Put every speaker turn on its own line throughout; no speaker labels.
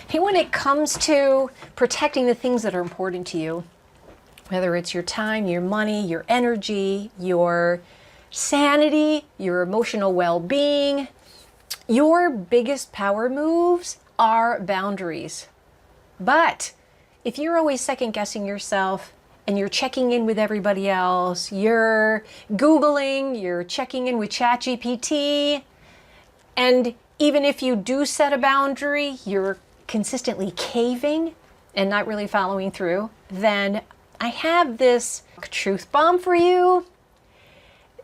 Hey, when it comes to protecting the things that are important to you, whether it's your time, your money, your energy, your sanity, your emotional well-being, your biggest power moves are boundaries. But if you're always second-guessing yourself and you're checking in with everybody else, you're Googling, you're checking in with ChatGPT, and even if you do set a boundary, you're consistently caving and not really following through, then I have this truth bomb for you,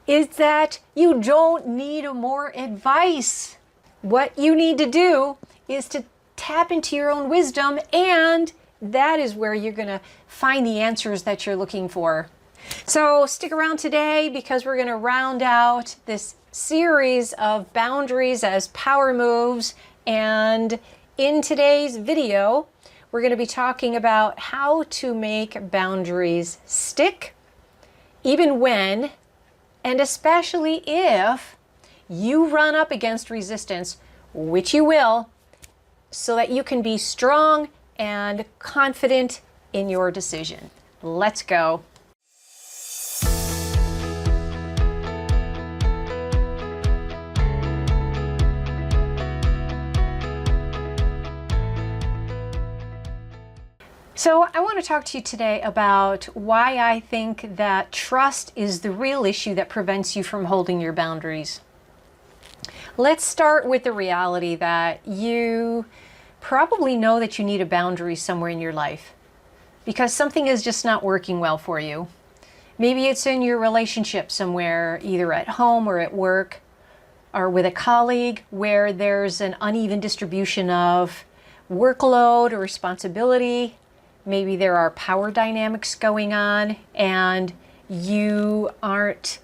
is that you don't need more advice. What you need to do is to tap into your own wisdom, and that is where you're going to find the answers that you're looking for. So stick around today because we're going to round out this series of boundaries as power moves, and in today's video, we're going to be talking about how to make boundaries stick, even when, and especially if, you run up against resistance, which you will, so that you can be strong and confident in your decision. Let's go. So I want to talk to you today about why I think that trust is the real issue that prevents you from holding your boundaries. Let's start with the reality that you probably know that you need a boundary somewhere in your life because something is just not working well for you. Maybe it's in your relationship somewhere, either at home or at work or with a colleague, where there's an uneven distribution of workload or responsibility. Maybe there are power dynamics going on and you aren't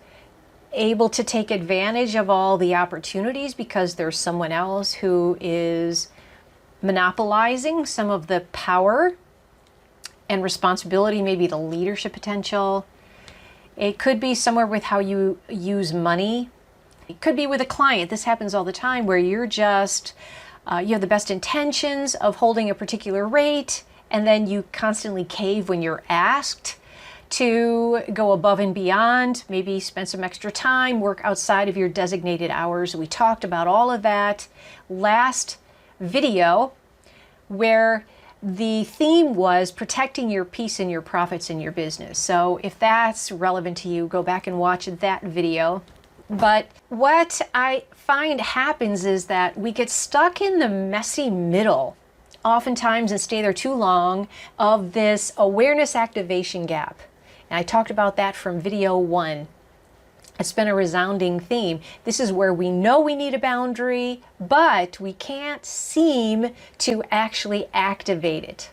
able to take advantage of all the opportunities because there's someone else who is monopolizing some of the power and responsibility, maybe the leadership potential. It could be somewhere with how you use money. It could be with a client. This happens all the time where you're just, you have the best intentions of holding a particular rate, and then you constantly cave when you're asked to go above and beyond, maybe spend some extra time, work outside of your designated hours. We talked about all of that last video, where the theme was protecting your peace and your profits in your business. So if that's relevant to you, go back and watch that video. But what I find happens is that we get stuck in the messy middle oftentimes and stay there too long of this awareness activation gap. And I talked about that from video 1. It's been a resounding theme. This is where we know we need a boundary, but we can't seem to actually activate it.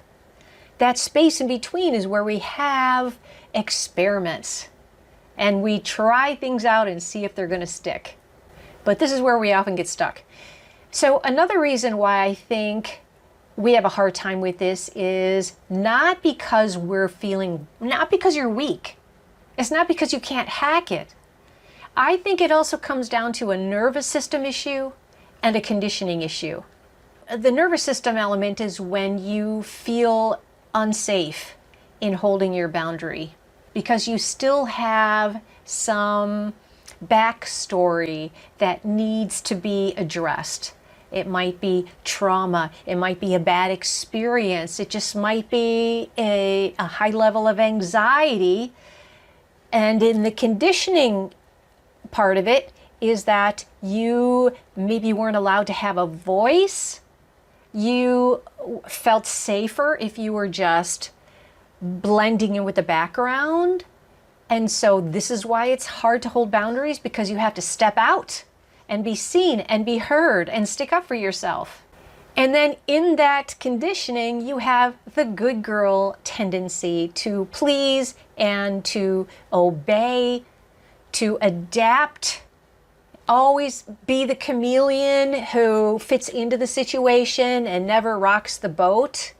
That space in between is where we have experiments and we try things out and see if they're going to stick. But this is where we often get stuck. So another reason why I think we have a hard time with this is not because not because you're weak. It's not because you can't hack it. I think it also comes down to a nervous system issue and a conditioning issue. The nervous system element is when you feel unsafe in holding your boundary because you still have some backstory that needs to be addressed. It might be trauma. It might be a bad experience. It just might be a high level of anxiety. And in the conditioning part of it is that you maybe weren't allowed to have a voice. You felt safer if you were just blending in with the background. And so this is why it's hard to hold boundaries, because you have to step out and be seen and be heard and stick up for yourself. And then in that conditioning, you have the good girl tendency to please and to obey, to adapt, always be the chameleon who fits into the situation and never rocks the boat.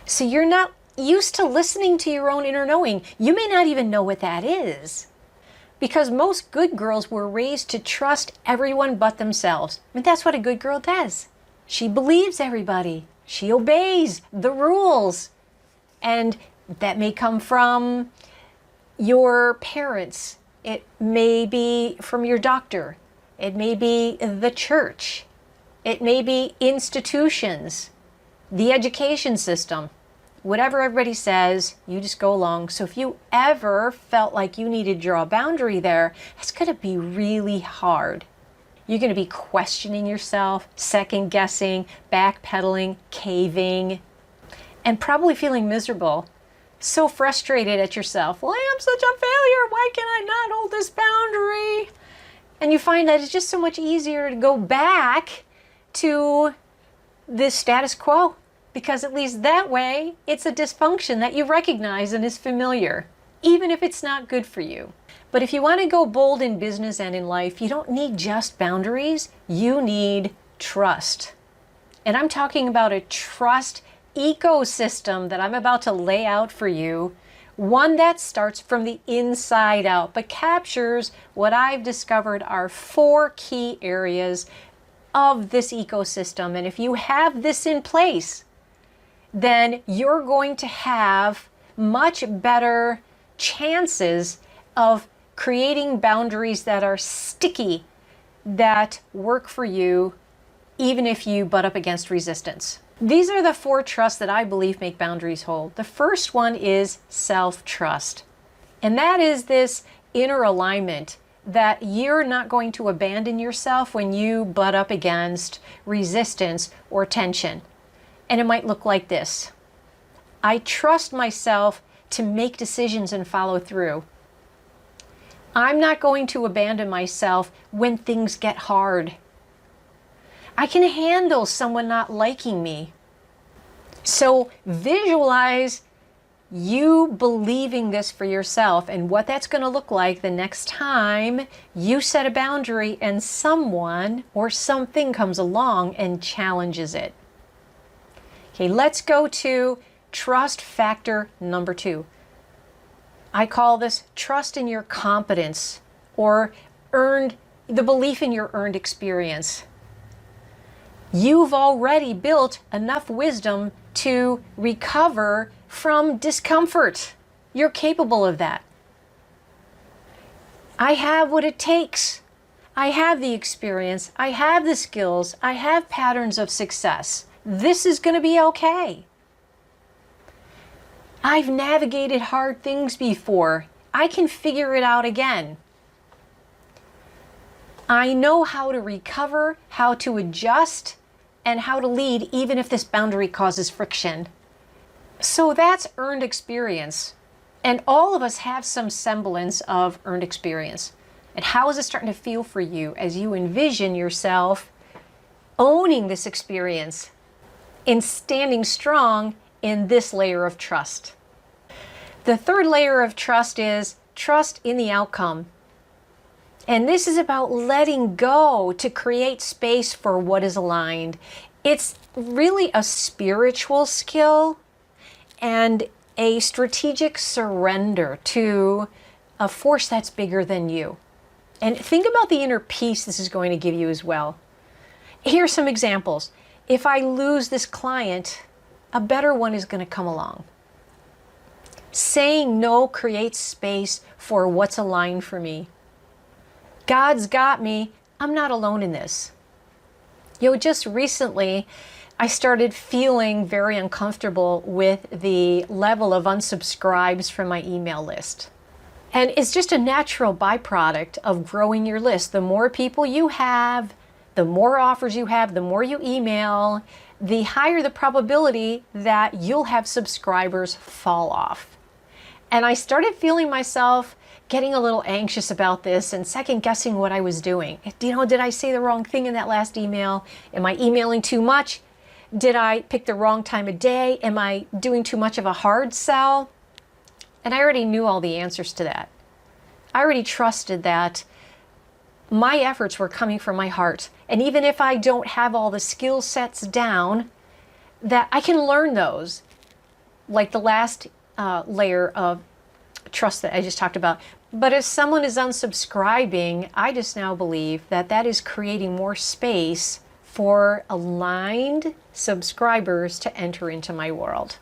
So you're not used to listening to your own inner knowing. You may not even know what that is. Because most good girls were raised to trust everyone but themselves. I mean, that's what a good girl does. She believes everybody. She obeys the rules. And that may come from your parents. It may be from your doctor. It may be the church. It may be institutions, the education system. Whatever everybody says, you just go along. So if you ever felt like you needed to draw a boundary there, that's going to be really hard. You're going to be questioning yourself, second guessing, backpedaling, caving, and probably feeling miserable. So frustrated at yourself. Well, I am such a failure. Why can I not hold this boundary? And you find that it's just so much easier to go back to the status quo, because at least that way it's a dysfunction that you recognize and is familiar, even if it's not good for you. But if you want to go bold in business and in life, you don't need just boundaries, you need trust. And I'm talking about a trust ecosystem that I'm about to lay out for you, one that starts from the inside out, but captures what I've discovered are 4 key areas of this ecosystem. And if you have this in place, then you're going to have much better chances of creating boundaries that are sticky, that work for you, even if you butt up against resistance. These are the 4 trusts that I believe make boundaries hold. The first one is self-trust. And that is this inner alignment that you're not going to abandon yourself when you butt up against resistance or tension. And it might look like this. I trust myself to make decisions and follow through. I'm not going to abandon myself when things get hard. I can handle someone not liking me. So visualize you believing this for yourself and what that's going to look like the next time you set a boundary and someone or something comes along and challenges it. Okay, let's go to trust factor number 2. I call this trust in your competence, or the belief in your earned experience. You've already built enough wisdom to recover from discomfort. You're capable of that. I have what it takes. I have the experience. I have the skills. I have patterns of success. This is going to be okay. I've navigated hard things before. I can figure it out again. I know how to recover, how to adjust, and how to lead even if this boundary causes friction. So that's earned experience. And all of us have some semblance of earned experience. And how is it starting to feel for you as you envision yourself owning this experience and standing strong in this layer of trust? The third layer of trust is trust in the outcome. And this is about letting go to create space for what is aligned. It's really a spiritual skill and a strategic surrender to a force that's bigger than you. And think about the inner peace this is going to give you as well. Here's some examples. If I lose this client, a better one is going to come along. Saying no creates space for what's aligned for me. God's got me. I'm not alone in this. Just recently, I started feeling very uncomfortable with the level of unsubscribes from my email list. And it's just a natural byproduct of growing your list. The more people you have, the more offers you have, the more you email, the higher the probability that you'll have subscribers fall off. And I started feeling myself getting a little anxious about this and second guessing what I was doing. Did I say the wrong thing in that last email? Am I emailing too much? Did I pick the wrong time of day? Am I doing too much of a hard sell? And I already knew all the answers to that. I already trusted that my efforts were coming from my heart. And even if I don't have all the skill sets down, that I can learn those, like the last layer of trust that I just talked about. But if someone is unsubscribing, I just now believe that that is creating more space for aligned subscribers to enter into my world.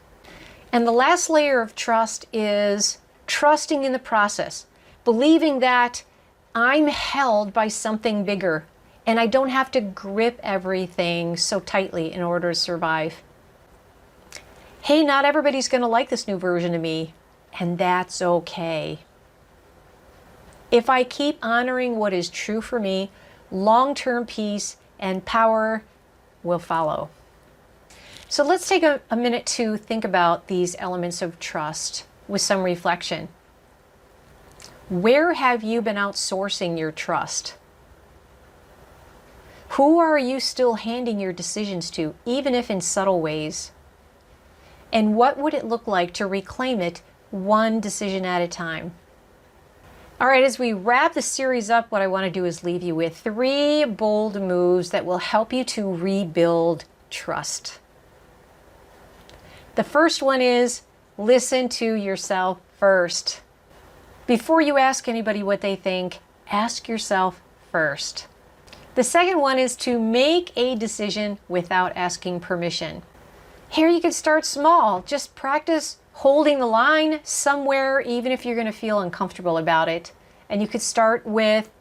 And the last layer of trust is trusting in the process, believing that I'm held by something bigger and I don't have to grip everything so tightly in order to survive. Hey, not everybody's going to like this new version of me, and that's okay. If I keep honoring what is true for me, long-term peace and power will follow. So let's take a minute to think about these elements of trust with some reflection. Where have you been outsourcing your trust? Who are you still handing your decisions to, even if in subtle ways? And what would it look like to reclaim it one decision at a time? All right, as we wrap the series up, what I want to do is leave you with 3 bold moves that will help you to rebuild trust. The first one is listen to yourself first. Before you ask anybody what they think, ask yourself first. The second one is to make a decision without asking permission. Here you can start small. Just practice holding the line somewhere, even if you're going to feel uncomfortable about it. And you could start with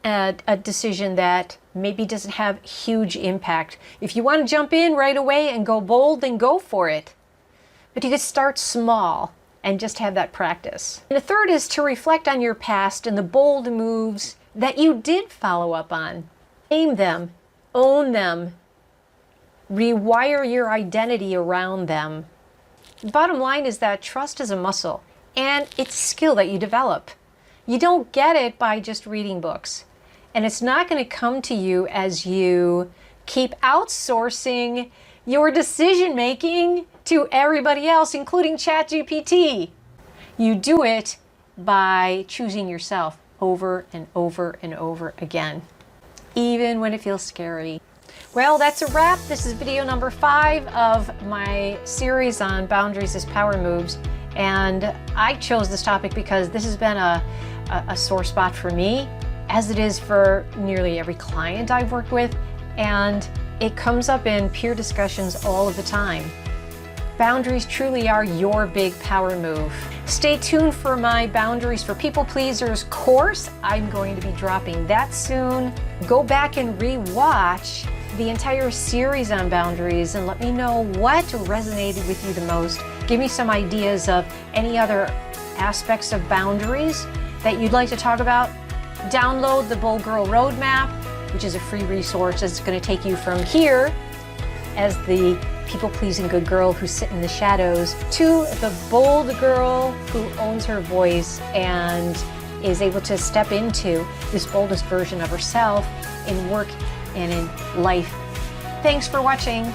a decision that maybe doesn't have huge impact. If you want to jump in right away and go bold, then go for it. But you could start small and just have that practice. And the third is to reflect on your past and the bold moves that you did follow up on. Name them, own them, rewire your identity around them. The bottom line is that trust is a muscle, and it's a skill that you develop. You don't get it by just reading books, and it's not going to come to you as you keep outsourcing your decision making to everybody else, including ChatGPT. You do it by choosing yourself over and over and over again, even when it feels scary. Well, that's a wrap. This is video number 5 of my series on boundaries as power moves. And I chose this topic because this has been a sore spot for me, as it is for nearly every client I've worked with. And it comes up in peer discussions all of the time. Boundaries truly are your big power move. Stay tuned for my Boundaries for People Pleasers course. I'm going to be dropping that soon. Go back and re-watch the entire series on boundaries and let me know what resonated with you the most. Give me some ideas of any other aspects of boundaries that you'd like to talk about. Download the Bold Girl Roadmap, which is a free resource that's going to take you from here as the people-pleasing good girl who sits in the shadows to the bold girl who owns her voice and is able to step into this boldest version of herself in work and in life. Thanks for watching.